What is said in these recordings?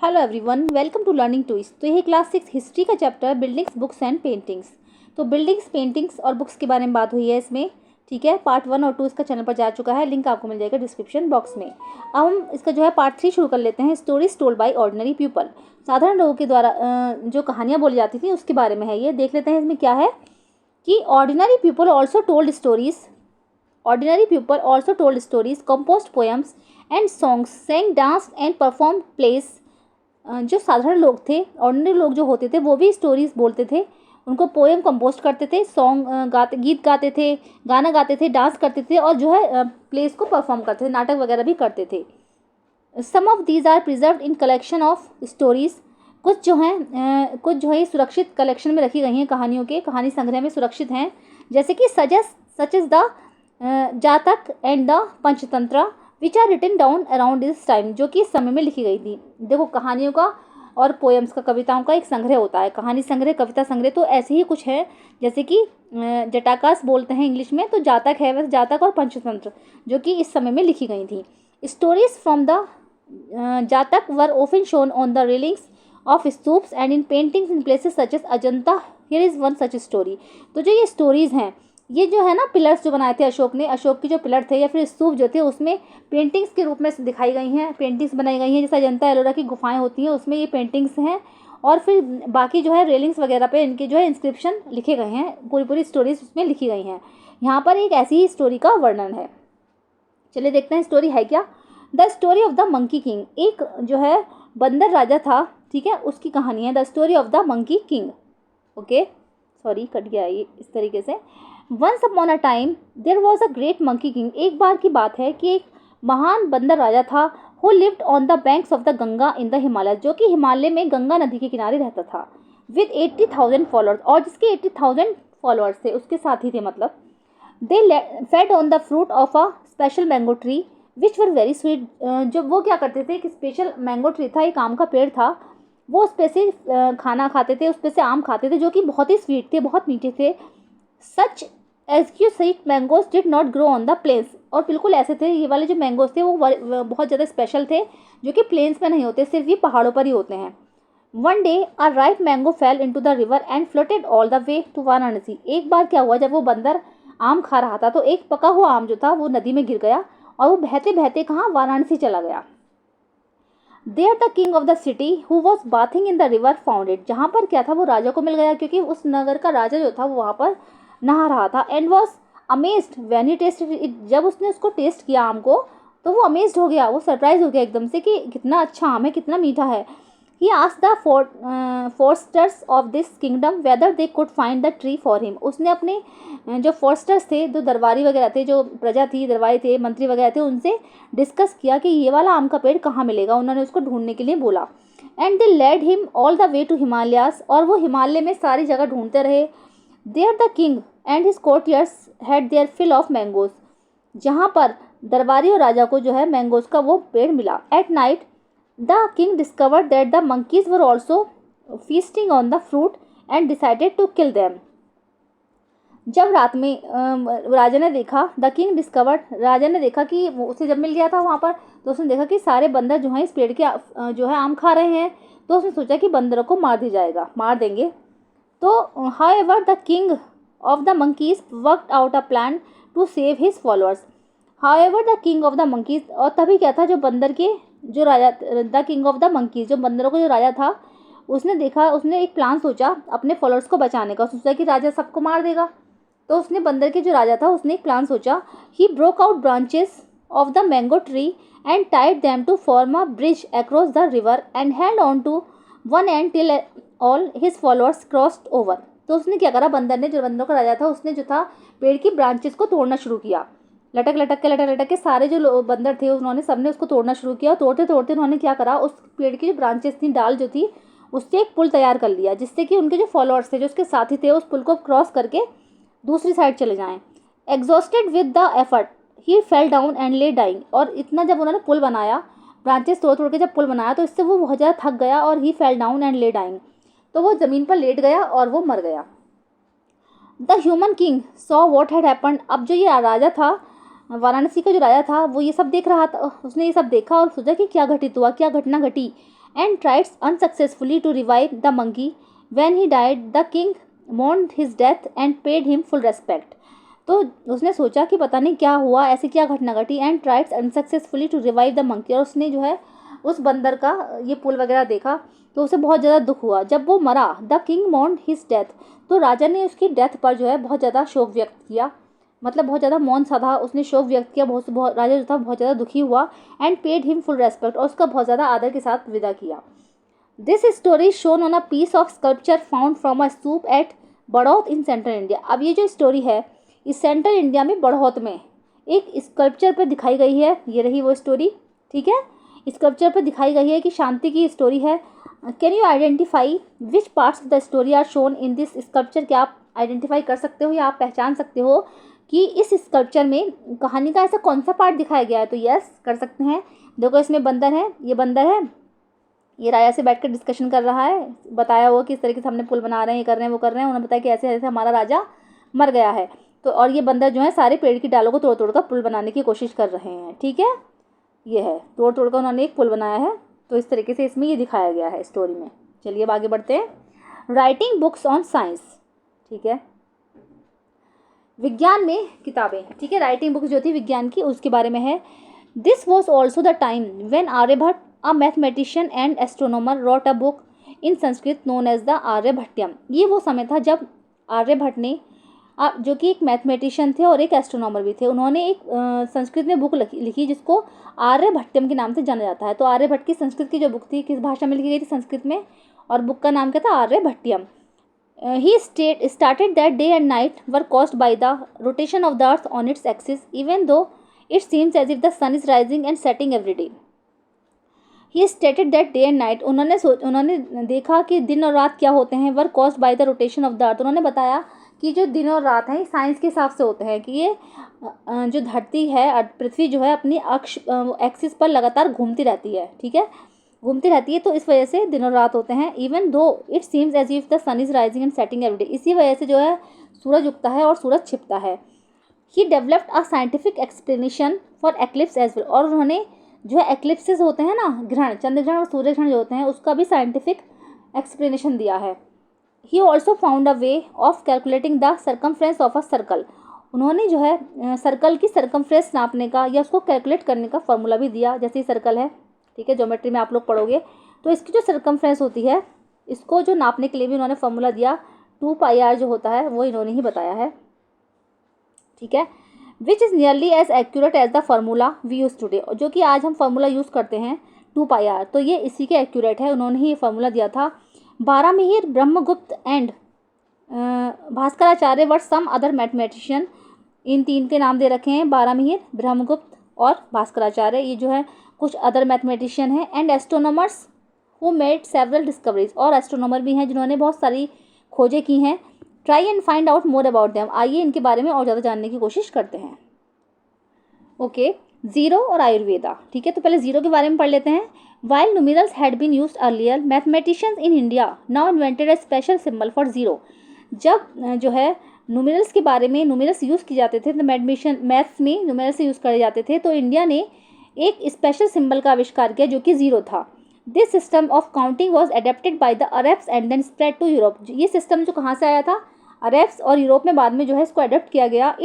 Hello everyone, welcome to learning twist. तो ये class 6 history का chapter buildings, books and paintings. तो buildings, paintings और बुक्स के बारे में बात हुई है इसमें। ठीक है, पार्ट 1 और 2 इसका चैनल पर जा चुका है, लिंक आपको मिल जाएगा डिस्क्रिप्शन बॉक्स में। अब हम इसका जो है पार्ट 3 शुरू कर लेते हैं। Stories told by ordinary people, साधारण लोगों के द्वारा जो कहानियाँ बोली जाती थी उसके बारे में है ये। देख लेते हैं इसमें क्या है कि ordinary people also told stories, ordinary people also told stories, composed poems and songs, sang, danced and performed plays। जो साधारण लोग थे, ऑर्डिनरी लोग जो होते थे, वो भी स्टोरीज बोलते थे, उनको पोएम कंपोज करते थे, सॉन्ग गीत गाते थे, गाना गाते थे, डांस करते थे और जो है प्लेस को परफॉर्म करते थे, नाटक वगैरह भी करते थे। Some of these are preserved in collection of stories. कुछ जो है सुरक्षित कलेक्शन में रखी गई हैं, कहानियों के कहानी संग्रह में सुरक्षित हैं, जैसे कि such is the Jataka and the Panchatantra which are written down around this time, जो कि इस समय में लिखी गई थी। देखो, कहानियों का और पोएम्स का, कविताओं का एक संग्रह होता है, कहानी संग्रह, कविता संग्रह। तो ऐसे ही कुछ है, जैसे कि जटाकास बोलते हैं इंग्लिश में, तो जातक है, वैसे जातक और पंचतंत्र जो कि इस समय में लिखी गई थी। Stories from the Jataka were often shown on the railings of stupas and in paintings in places such as Ajanta. Here is one such story. तो जो ये स्टोरीज हैं, ये जो है ना, पिलर्स जो बनाए थे अशोक ने, अशोक के जो पिलर थे या फिर स्तूप जो थे, उसमें पेंटिंग्स के रूप में दिखाई गई हैं, पेंटिंग्स बनाई गई हैं। जैसे अजंता एलोरा की गुफाएं होती हैं, उसमें ये पेंटिंग्स हैं। और फिर बाकी जो है रेलिंग्स वगैरह पे इनके जो है इंस्क्रिप्शन लिखे गए हैं, पूरी स्टोरीज उसमें लिखी गई हैं। यहाँ पर एक ऐसी ही स्टोरी का वर्णन है। चलिए देखते हैं स्टोरी है क्या। The story of the monkey king, एक जो है बंदर राजा था, ठीक है, उसकी कहानी है। The story of the monkey king. Okay, sorry cut गया ये इस तरीके से। Once upon a time there was a great monkey king. एक बार की बात है कि एक महान बंदर राजा था, who lived on the banks of the Ganga in the Himalaya, जो कि हिमालय में गंगा नदी के किनारे रहता था, विद 80,000 फॉलोअर्स, और जिसके 80,000 फॉलोअर्स थे, उसके साथी थे मतलब। They fed on the fruit of a special mango tree which were very sweet. जब वो क्या करते थे, एक स्पेशल मैंगो ट्री था, एक आम का पेड़ था, वो उस पे से खाना खाते थे, उस पे से आम खाते थे, जो कि बहुत ही स्वीट थे, बहुत मीठे थे। Such exquisite mangoes did not grow on the plains, और बिल्कुल ऐसे थे, ये वाले जो मैंगोज थे वो बहुत ज़्यादा स्पेशल थे, जो कि प्लेन्स में नहीं होते, सिर्फ ये पहाड़ों पर ही होते हैं। One day a ripe mango fell into the river and floated all the way to Varanasi. एक बार क्या हुआ, जब वो बंदर आम खा रहा था, तो एक पका हुआ आम जो था वो नदी में गिर गया, और वो बहते बहते कहाँ, वाराणसी चला गया। There the king of the city who was bathing in the river found it. जहाँ पर क्या था, वो राजा को मिल गया, क्योंकि उस नगर का राजा जो था वो वहाँ पर नहा रहा था। And was amazed when he tested it. जब उसने उसको टेस्ट किया आम को, तो वो अमेज्ड हो गया, वो सरप्राइज हो गया एकदम से कि कितना अच्छा आम है, कितना मीठा है। He asked the foresters of this kingdom whether they could find the tree for him. उसने अपने जो फोर्स्टर्स थे, जो दरबारी वगैरह थे, जो प्रजा थी, दरबारी थे, मंत्री वगैरह थे, उनसे डिस्कस किया कि ये वाला आम का पेड़ कहाँ मिलेगा। उन्होंने उसको ढूंढने के लिए बोला। And they led him all the way to Himalayas, और वो हिमालय में सारी जगह ढूंढते रहे। There the king and his courtiers had their fill of mangoes. जहाँ पर दरबारी और राजा को जो है मैंगोज का वो पेड़ मिला। At night the king discovered that the monkeys were also feasting on the fruit and decided to kill them. जब रात में राजा ने देखा, द किंग डिस्कवर्ड, राजा ने देखा कि वो उसे जब मिल गया था वहाँ पर, तो उसने देखा कि सारे बंदर जो हैं इस पेड़ के जो है आम खा रहे हैं, तो उसने सोचा कि बंदरों को मार देंगे। तो however the king of the monkeys worked out a plan to save his followers. However the king of the monkeys, और तभी क्या था, जो बंदर के जो राजा, the king of the monkeys, जो बंदरों का जो राजा था, उसने देखा, उसने एक प्लान सोचा अपने फॉलोअर्स को बचाने का। सोचा कि राजा सबको मार देगा, तो उसने बंदर के जो राजा था, उसने एक प्लान सोचा। He broke out branches of the mango tree and tied them to form a bridge across the river and held on to one end till all his followers crossed over. तो उसने क्या करा, बंदर ने, जो बंदरों का राजा था, उसने जो था पेड़ की ब्रांचेस को तोड़ना शुरू किया। लटक लटक के सारे जो बंदर थे, उन्होंने सबने उसको तोड़ना शुरू किया। तोड़ते तोड़ते उन्होंने क्या करा, उस पेड़ की जो ब्रांचेस थी, डाल जो थी, उससे एक पुल तैयार कर लिया, जिससे कि उनके जो फॉलोअर्स थे, जो उसके साथी थे, उस पुल को क्रॉस करके दूसरी साइड चले जाएं। Exhausted with the effort he fell down and ले डाइंग। और इतना जब उन्होंने पुल बनाया, ब्रांचेस तोड़ तोड़ के जब पुल बनाया, तो इससे वो बहुत ज़्यादा थक गया, और ही फेल डाउन एंड ले डाइंग, तो वो ज़मीन पर लेट गया और वो मर गया। The human king saw what had happened. अब जो ये राजा था, वाराणसी का जो राजा था, वो ये सब देख रहा था, उसने ये सब देखा और सोचा कि क्या घटित हुआ, क्या घटना घटी। and tried unsuccessfully to revive the monkey. When he died, the king mourned his death and paid him full respect. तो उसने सोचा कि पता नहीं क्या हुआ, ऐसी क्या घटना घटी, and tried unsuccessfully to revive the monkey, और उसने जो है उस बंदर का ये पुल वगैरह देखा तो उसे बहुत ज़्यादा दुख हुआ जब वो मरा. द किंग मोर्न हिज डेथ, तो राजा ने उसकी डेथ पर जो है बहुत ज़्यादा शोक व्यक्त किया, मतलब बहुत ज़्यादा मौन सा था, उसने शोक व्यक्त किया, बहुत राजा जो था बहुत ज़्यादा दुखी हुआ. And paid him full respect, और उसका बहुत ज़्यादा आदर के साथ विदा किया. This story shown on a piece of sculpture found from a stupa at Bharhut in central India. अब ये जो स्टोरी है इस सेंट्रल इंडिया में बड़ौत में एक स्कल्पचर पर दिखाई गई है. ये रही वो स्टोरी, ठीक है. स्कल्पचर पर दिखाई गई है कि शांति की स्टोरी है. Can you identify which parts of the story are shown in this sculpture. क्या आप आइडेंटिफाई कर सकते हो या आप पहचान सकते हो कि इस स्कल्पचर में कहानी का ऐसा कौन सा पार्ट दिखाया गया है. तो यस कर सकते हैं. देखो इसमें बंदर है, ये बंदर है, ये राजा से बैठकर डिस्कशन कर रहा है, बताया हुआ कि इस तरीके से हमने पुल बना रहे हैं, ये कर रहे हैं, वो कर रहे हैं. उन्होंने बताया कि ऐसे ऐसे हमारा राजा मर गया है. तो और ये बंदर जो है सारे पेड़ की डालों को तोड़ तोड़ कर पुल बनाने की कोशिश कर रहे हैं, ठीक है. ये है तोड़ तोड़ कर उन्होंने एक पुल बनाया है. तो इस तरीके से इसमें ये दिखाया गया है स्टोरी में. चलिए अब आगे बढ़ते हैं. राइटिंग बुक्स ऑन साइंस, ठीक है, विज्ञान में किताबें, ठीक है. राइटिंग बुक्स जो थी विज्ञान की उसके बारे में है. This was also the time when Aryabhata a mathematician and astronomer wrote a book in Sanskrit known as the Aryabhatiyam. ये वो समय था जब आर्यभट्ट ने जो कि एक मैथमेटिशियन थे और एक एस्ट्रोनॉमर भी थे, उन्होंने एक संस्कृत में बुक लिखी जिसको आर्यभट्टियम के नाम से जाना जाता है. तो आर्यभट्ट की संस्कृत की जो बुक थी किस भाषा में लिखी गई थी, संस्कृत में, और बुक का नाम क्या था, Aryabhatiyam. He stated that day and night were caused by the rotation of the earth on its axis, even though it seems as if the sun is rising and setting every day. He stated that day and night, उन्होंने देखा कि दिन और रात क्या होते हैं, were caused by the rotation of the earth. उन्होंने बताया कि जो दिन और रात हैं साइंस के हिसाब से होते हैं कि ये जो धरती है, पृथ्वी जो है अपनी अक्ष एक्सिस पर लगातार घूमती रहती है, ठीक है, घूमती रहती है. तो इस वजह से दिन और रात होते हैं. Even though it seems as if the sun is rising and setting every day, इसी वजह से जो है सूरज उगता है और सूरज छिपता है. He developed a scientific explanation for eclipse as well, और उन्होंने जो है एक्लिप्सेस होते हैं ना, ग्रहण, चंद्र ग्रहण और सूर्य ग्रहण जो होते हैं, उसका भी साइंटिफिक एक्सप्लेनेशन दिया है. He also found a way of calculating the circumference of a circle. उन्होंने जो है सर्कल की सर्कमफ्रेंस नापने का या उसको कैलकुलेट करने का फॉर्मूला भी दिया. जैसे सर्कल है, ठीक है, ज्योमेट्री में आप लोग पढ़ोगे, तो इसकी जो सर्कमफ्रेंस होती है इसको जो नापने के लिए भी उन्होंने फॉर्मूला दिया. 2πr जो होता है वो इन्होंने ही बताया है, ठीक है. Which is nearly as accurate as the formula we use today, जो कि आज हम फार्मूला यूज़ करते हैं 2πr, तो ये इसी के एक्यूरेट है. उन्होंने ही ये फार्मूला दिया था. Varahamihira, Brahmagupta and Bhaskaracharya were some other mathematicians. इन तीन के नाम दे रखे हैं, बारामिहिर, ब्रह्मगुप्त और भास्कराचार्य, ये जो है कुछ अदर मैथमेटिशियन हैं. And astronomers who made several discoveries, और एस्ट्रोनॉमर भी हैं जिन्होंने बहुत सारी खोजें की हैं. Try and find out more about them, आइए इनके बारे में और ज़्यादा जानने की कोशिश करते हैं. ओके, ज़ीरो और आयुर्वेदा, ठीक है. तो पहले ज़ीरो के बारे में पढ़ लेते हैं. While numerals had been used earlier, mathematicians in India now invented a special symbol for zero. जब जो है न्यूमेरल्स के बारे में न्यूमेरल्स यूज़ किए जाते थे, तो मैथ्स में न्यूमेरल्स यूज़ करे जाते थे, तो इंडिया ने एक स्पेशल सिंबल का आविष्कार किया जो कि ज़ीरो था. This system of counting was adapted by the Arabs and then spread to Europe. ये सिस्टम जो कहाँ से आया था, अरब्स और यूरोप में बाद में जो है इसको अडेप्ट किया गया.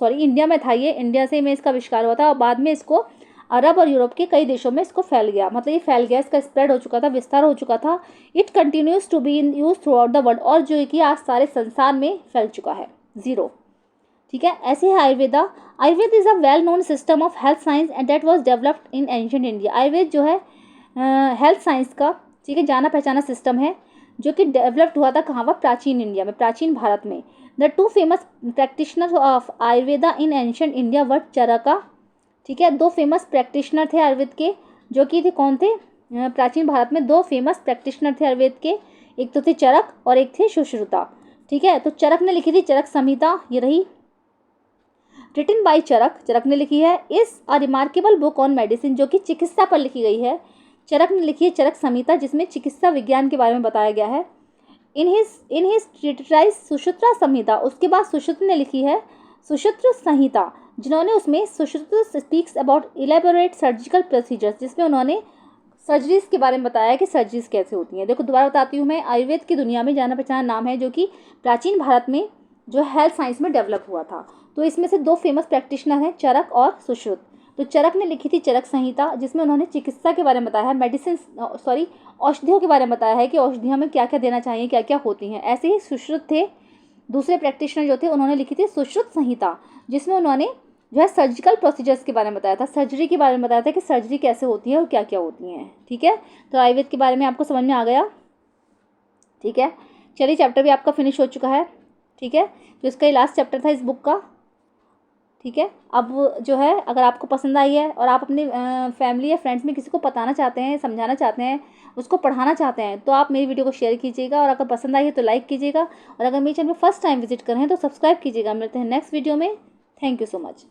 इंडिया में था ये, इंडिया से में इसका आविष्कार हुआ था और बाद में इसको अरब और यूरोप के कई देशों में इसको फैल गया, मतलब ये फैल गया, इसका स्प्रेड हो चुका था, विस्तार हो चुका था. It continues to be in use throughout the world, और जो कि आज सारे संसार में फैल चुका है ज़ीरो, ठीक है. ऐसे है Ayurveda. Ayurveda is a well known system of health science and that was developed in ancient India. Ayurveda जो है हेल्थ साइंस का, ठीक है, जाना पहचाना सिस्टम है जो कि डेवलप्ड हुआ था कहाँ पर, प्राचीन इंडिया में, प्राचीन भारत में. The two famous practitioner of Ayurveda in ancient India were Charaka, ठीक है. दो फेमस प्रैक्टिशनर थे आयुर्वेद के, जो कि थे कौन थे, प्राचीन भारत में दो फेमस प्रैक्टिशनर थे आयुर्वेद के, एक तो थे चरक और एक थे सुश्रुता, ठीक है. तो चरक ने लिखी थी चरक संहिता, ये रही, रिटन बाय चरक, चरक ने लिखी है. इस a remarkable book on medicine, जो कि चिकित्सा पर लिखी गई है. चरक ने लिखी है चरक संहिता, जिसमें चिकित्सा विज्ञान के बारे में बताया गया है. इन हिज ट्रीटाइज सुश्रुता संहिता, उसके बाद सुश्रुत ने लिखी है सुश्रुत संहिता, जिन्होंने उसमें Sushruta speaks about elaborate surgical procedures, जिसमें उन्होंने सर्जरीज के बारे में बताया है कि सर्जरीज कैसे होती हैं। देखो दोबारा बताती हूँ मैं, आयुर्वेद की दुनिया में जाना पहचाना नाम है जो कि प्राचीन भारत में जो हेल्थ साइंस में डेवलप हुआ था। तो इसमें से दो फेमस प्रैक्टिशनर हैं, चरक और सुश्रुत। तो चरक ने लिखी थी चरक संहिता, जिसमें उन्होंने चिकित्सा के बारे में बताया है, मेडिसिन औषधियों के बारे में बताया है कि औषधियों में क्या क्या देना चाहिए, क्या क्या होती हैं। ऐसे ही सुश्रुत थे, दूसरे प्रैक्टिशनर जो थे, उन्होंने लिखी थी सुश्रुत संहिता, जिसमें उन्होंने जो है सर्जिकल प्रोसीजर्स के बारे में बताया था, सर्जरी के बारे में बताया था कि सर्जरी कैसे होती है और क्या क्या होती हैं। ठीक है, तो आयुर्वेद के बारे में आपको समझ में आ गया। ठीक है, चलिए चैप्टर भी आपका फिनिश हो चुका है। ठीक है, तो इसका ये लास्ट चैप्टर था इस बुक का। ठीक है, अब जो है अगर आपको पसंद आई है और आप अपने फैमिली या फ्रेंड्स में किसी को बताना चाहते हैं, समझाना चाहते हैं, उसको पढ़ाना चाहते हैं, तो आप मेरी वीडियो को शेयर कीजिएगा, और अगर पसंद आई है तो लाइक कीजिएगा, और अगर मेरे चैनल में फर्स्ट टाइम विजिट कर रहे हैं तो सब्सक्राइब कीजिएगा। मिलते हैं नेक्स्ट वीडियो में। Thank you so much.